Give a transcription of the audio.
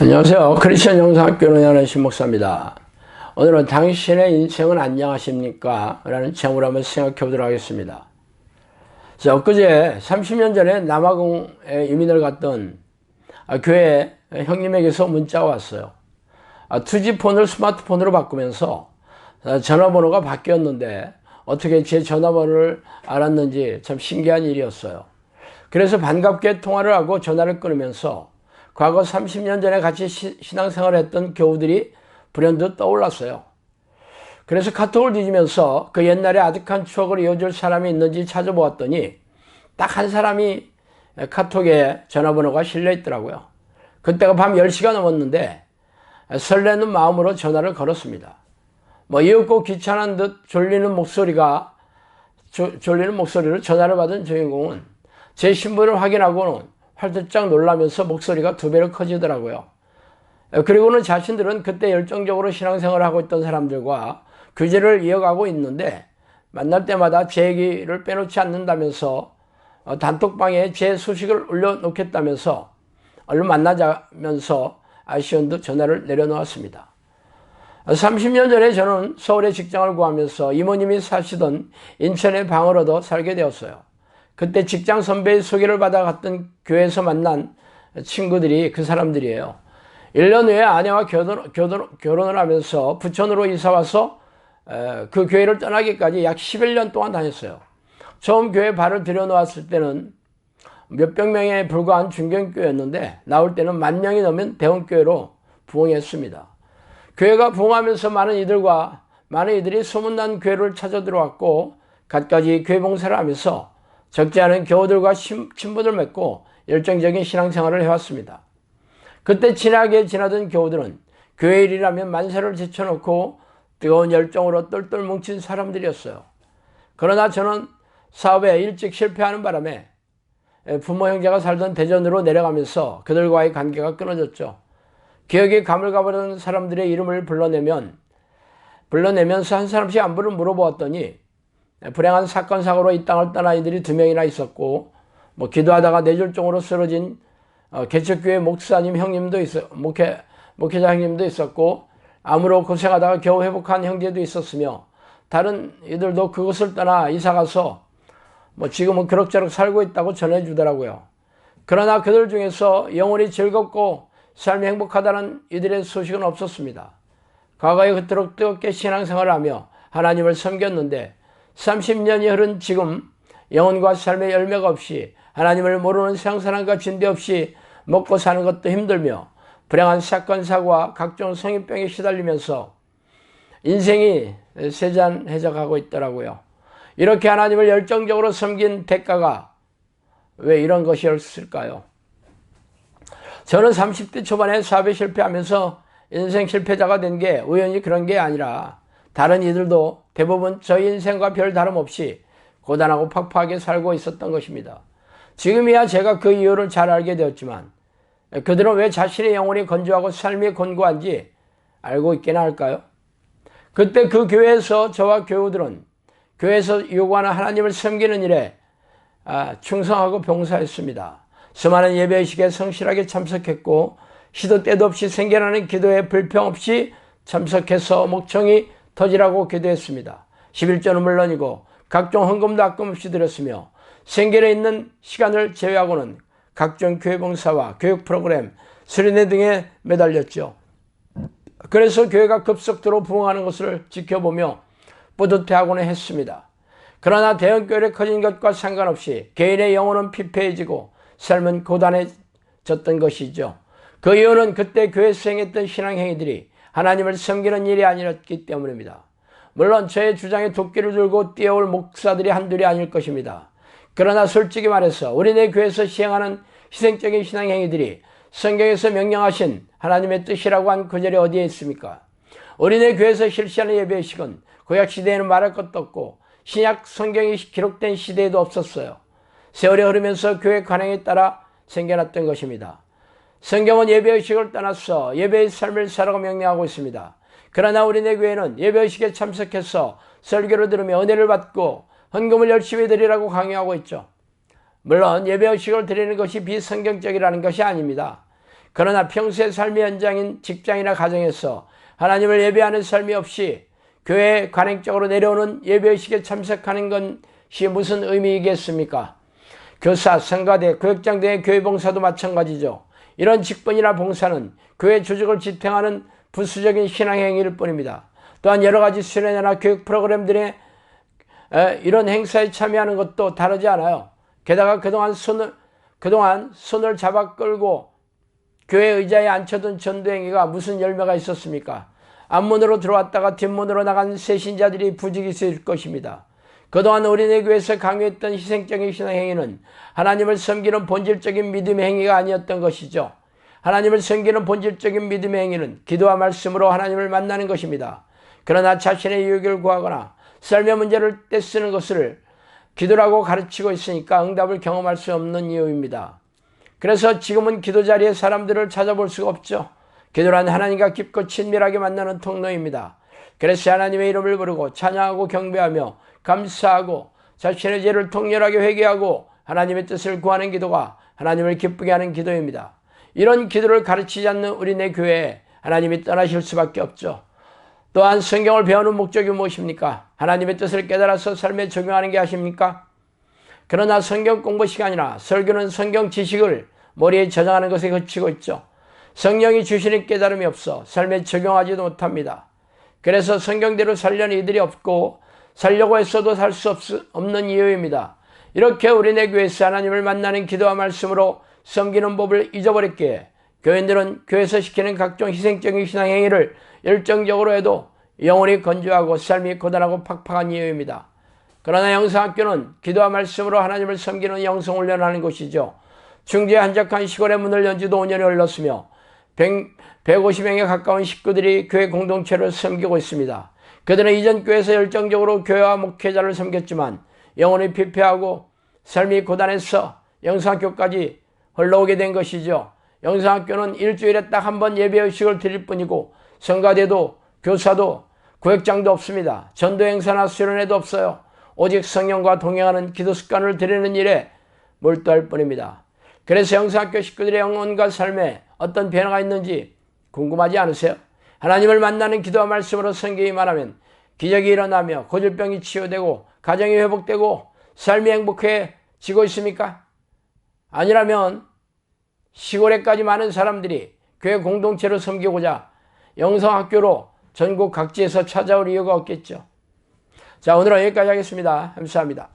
안녕하세요. 크리스천 영상학교로 연한 신목사입니다. 오늘은 당신의 인생은 안녕하십니까? 라는 제목으로 한번 생각해 보도록 하겠습니다. 자, 엊그제 30년 전에 남아공에 이민을 갔던 교회 형님에게서 문자가 왔어요. 2G 폰을 스마트폰으로 바꾸면서 전화번호가 바뀌었는데 어떻게 제 전화번호를 알았는지 참 신기한 일이었어요. 그래서 반갑게 통화를 하고 전화를 끊으면서 과거 30년 전에 같이 신앙생활을 했던 교우들이 불현듯 떠올랐어요. 그래서 카톡을 뒤지면서 그 옛날에 아득한 추억을 이어줄 사람이 있는지 찾아보았더니 딱 한 사람이 카톡에 전화번호가 실려 있더라고요. 그때가 밤 10시가 넘었는데 설레는 마음으로 전화를 걸었습니다. 이윽고 귀찮은 듯 졸리는 목소리를 전화를 받은 주인공은 제 신분을 확인하고는 활짝 놀라면서 목소리가 2배로 커지더라고요. 그리고는 자신들은 그때 열정적으로 신앙생활을 하고 있던 사람들과 교제를 이어가고 있는데 만날 때마다 제 얘기를 빼놓지 않는다면서 단톡방에 제 소식을 올려놓겠다면서 얼른 만나자면서 아쉬운 듯 전화를 내려놓았습니다. 30년 전에 저는 서울에 직장을 구하면서 이모님이 사시던 인천에 방을 얻어 살게 되었어요. 그때 직장 선배의 소개를 받아 갔던 교회에서 만난 친구들이 그 사람들이에요. 1년 후에 아내와 결혼을 하면서 부천으로 이사와서 그 교회를 떠나기까지 약 11년 동안 다녔어요. 처음 교회에 발을 들여놓았을 때는 몇백 명에 불과한 중견교회였는데 나올 때는 10,000명이 넘는 대형교회로 부흥했습니다. 교회가 부흥하면서 많은 이들이 소문난 교회를 찾아 들어왔고 갖가지 교회 봉사를 하면서 적지 않은 교우들과 친분을 맺고 열정적인 신앙생활을 해왔습니다. 그때 친하게 지나던 교우들은 교회 일이라면 만세를 제쳐놓고 뜨거운 열정으로 똘똘 뭉친 사람들이었어요. 그러나 저는 사업에 일찍 실패하는 바람에 부모 형제가 살던 대전으로 내려가면서 그들과의 관계가 끊어졌죠. 기억이 가물가물한 사람들의 이름을 불러내면서 한 사람씩 안부를 물어보았더니 불행한 사건 사고로 이 땅을 떠난 이들이 2명이나 있었고 기도하다가 뇌졸중으로 쓰러진 개척교회 목사님 형님도 목회자 형님도 있었고 암으로 고생하다가 겨우 회복한 형제도 있었으며 다른 이들도 그곳을 떠나 이사가서 지금은 그럭저럭 살고 있다고 전해주더라고요. 그러나 그들 중에서 영혼이 즐겁고 삶이 행복하다는 이들의 소식은 없었습니다. 과거에 그토록 뜨겁게 신앙생활을 하며 하나님을 섬겼는데 30년이 흐른 지금 영혼과 삶의 열매가 없이 하나님을 모르는 세상사람과 진대 없이 먹고 사는 것도 힘들며 불행한 사건 사고와 각종 성인병에 시달리면서 인생이 세잔해져가고 있더라고요. 이렇게 하나님을 열정적으로 섬긴 대가가 왜 이런 것이었을까요? 저는 30대 초반에 사업에 실패하면서 인생 실패자가 된 게 우연히 그런 게 아니라 다른 이들도 대부분 저희 인생과 별 다름없이 고단하고 팍팍하게 살고 있었던 것입니다. 지금이야 제가 그 이유를 잘 알게 되었지만 그들은 왜 자신의 영혼이 건조하고 삶이 곤고한지 알고 있기나 할까요? 그때 그 교회에서 저와 교우들은 교회에서 요구하는 하나님을 섬기는 일에 충성하고 봉사했습니다. 수많은 예배의식에 성실하게 참석했고 시도 때도 없이 생겨나는 기도에 불평 없이 참석해서 목청이 터지라고 기도했습니다. 11조는 물론이고 각종 헌금도 아낌없이 드렸으며 생계에 있는 시간을 제외하고는 각종 교회 봉사와 교육 프로그램, 수련회 등에 매달렸죠. 그래서 교회가 급속도로 부흥하는 것을 지켜보며 뿌듯해하고는 했습니다. 그러나 대형교회를 커진 것과 상관없이 개인의 영혼은 피폐해지고 삶은 고단해졌던 것이죠. 그 이유는 그때 교회에서 수행했던 신앙행위들이 하나님을 섬기는 일이 아니었기 때문입니다. 물론 저의 주장에 도끼를 들고 뛰어올 목사들이 한둘이 아닐 것입니다. 그러나 솔직히 말해서 우리네 교회에서 시행하는 희생적인 신앙행위들이 성경에서 명령하신 하나님의 뜻이라고 한 구절이 어디에 있습니까? 우리네 교회에서 실시하는 예배의식은 구약시대에는 말할 것도 없고 신약 성경이 기록된 시대에도 없었어요. 세월이 흐르면서 교회 관행에 따라 생겨났던 것입니다. 성경은 예배의식을 떠나서 예배의 삶을 살아가고 명령하고 있습니다. 그러나 우리네 교회는 예배의식에 참석해서 설교를 들으며 은혜를 받고 헌금을 열심히 드리라고 강요하고 있죠. 물론 예배의식을 드리는 것이 비성경적이라는 것이 아닙니다. 그러나 평소의 삶의 현장인 직장이나 가정에서 하나님을 예배하는 삶이 없이 교회에 관행적으로 내려오는 예배의식에 참석하는 것이 무슨 의미이겠습니까? 교사, 성가대, 교육장 등의 교회 봉사도 마찬가지죠. 이런 직분이나 봉사는 교회 조직을 지탱하는 부수적인 신앙행위일 뿐입니다. 또한 여러 가지 수련회나 교육 프로그램들의 이런 행사에 참여하는 것도 다르지 않아요. 게다가 그동안 손을 잡아 끌고 교회 의자에 앉혀둔 전도행위가 무슨 열매가 있었습니까? 앞문으로 들어왔다가 뒷문으로 나간 새신자들이 부지기수일 것입니다. 그동안 우리네 교회에서 강요했던 희생적인 신앙행위는 하나님을 섬기는 본질적인 믿음의 행위가 아니었던 것이죠. 하나님을 섬기는 본질적인 믿음의 행위는 기도와 말씀으로 하나님을 만나는 것입니다. 그러나 자신의 유익을 구하거나 삶의 문제를 떼쓰는 것을 기도라고 가르치고 있으니까 응답을 경험할 수 없는 이유입니다. 그래서 지금은 기도 자리에 사람들을 찾아볼 수가 없죠. 기도란 하나님과 깊고 친밀하게 만나는 통로입니다. 그래서 하나님의 이름을 부르고 찬양하고 경배하며 감사하고 자신의 죄를 통렬하게 회개하고 하나님의 뜻을 구하는 기도가 하나님을 기쁘게 하는 기도입니다. 이런 기도를 가르치지 않는 우리네 교회에 하나님이 떠나실 수밖에 없죠. 또한 성경을 배우는 목적이 무엇입니까? 하나님의 뜻을 깨달아서 삶에 적용하는 게 아십니까? 그러나 성경 공부 시간이나 설교는 성경 지식을 머리에 저장하는 것에 그치고 있죠. 성령이 주시는 깨달음이 없어 삶에 적용하지도 못합니다. 그래서 성경대로 살려는 이들이 없고 살려고 했어도 살 수 없는 이유입니다. 이렇게 우리네 교회에서 하나님을 만나는 기도와 말씀으로 섬기는 법을 잊어버렸기에 교인들은 교회에서 시키는 각종 희생적인 신앙행위를 열정적으로 해도 영혼이 건조하고 삶이 고단하고 팍팍한 이유입니다. 그러나 영성학교는 기도와 말씀으로 하나님을 섬기는 영성훈련을 하는 곳이죠. 충주의 한적한 시골의 문을 연 지도 5년이 흘렀으며 150명에 가까운 식구들이 교회 공동체를 섬기고 있습니다. 그들은 이전 교회에서 열정적으로 교회와 목회자를 섬겼지만 영혼이 피폐하고 삶이 고단해서 영성학교까지 흘러오게 된 것이죠. 영성학교는 일주일에 딱 한 번 예배의식을 드릴 뿐이고 성가대도 교사도 구역장도 없습니다. 전도 행사나 수련회도 없어요. 오직 성령과 동행하는 기도 습관을 드리는 일에 몰두할 뿐입니다. 그래서 영성학교 식구들의 영혼과 삶에 어떤 변화가 있는지 궁금하지 않으세요? 하나님을 만나는 기도와 말씀으로 섬기기만 하면 기적이 일어나며 고질병이 치유되고 가정이 회복되고 삶이 행복해지고 있습니까? 아니라면 시골에까지 많은 사람들이 교회 공동체로 섬기고자 영성학교로 전국 각지에서 찾아올 이유가 없겠죠. 자, 오늘은 여기까지 하겠습니다. 감사합니다.